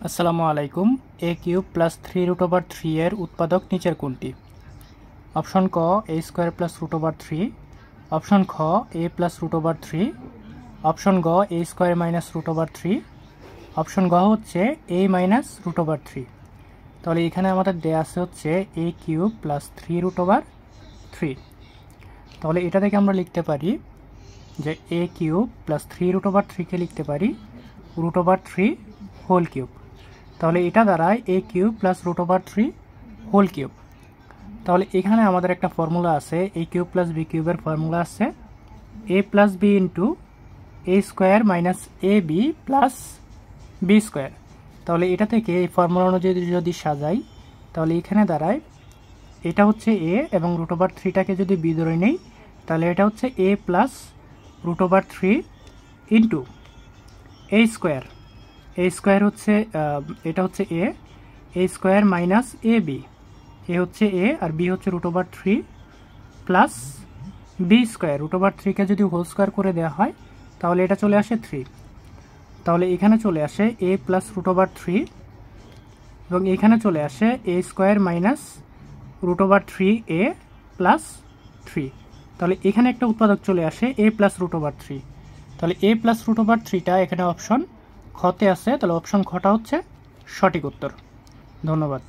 আসসালামু আলাইকুম। এ cube plus 3√3 এর উৎপাদক নিচের কোনটি? অপশন ক এ স্কোয়ার প্লাস √3, অপশন খ এ প্লাস √3, অপশন গ এ স্কোয়ার মাইনাস √3, অপশন গ হচ্ছে এ মাইনাস √3। তাহলে এখানে আমাদের দেয়া আছে হচ্ছে এ কিউব প্লাস 3√3। তাহলে এটা থেকে আমরা লিখতে পারি যে এ কিউব প্লাস 3√3কে লিখতে পারি √3 হোল কিউব। তাহলে এটা দাঁড়ায় এ কিউব প্লাস √3 হোল কিউব। তাহলে এখানে আমাদের একটা ফর্মুলা আছে, এ কিউব প্লাস বি কিউবের ফর্মুলা আছে এ plus B into A square minus A B plus B square. তাহলে এটা থেকে এই ফর্মুলা অনুযায়ী যদি সাজাই তাহলে এখানে দাঁড়ায় এটা হচ্ছে এ এবং √3টাকে যদি বি ধরে নেই তাহলে এটা হচ্ছে এ প্লাস √3 ইন্টু এ স্কোয়ার। এ স্কোয়ার হচ্ছে এটা হচ্ছে এ স্কোয়ার মাইনাস এ বি। এ হচ্ছে এ আর বি হচ্ছে √3 প্লাস বি স্কোয়ার। √3কে যদি হোল স্কোয়ার করে দেওয়া হয় তাহলে এটা চলে আসে 3। তাহলে এখানে চলে আসে এ প্লাস √3 এবং এখানে চলে আসে এ স্কোয়ার মাইনাস √3 এ প্লাস 3। তাহলে এখানে একটা উৎপাদক চলে আসে এ প্লাস √3। তাহলে এ প্লাস √3টা এখানে অপশন খতে আছে, তাহলে অপশন খটা হচ্ছে সঠিক উত্তর। ধন্যবাদ।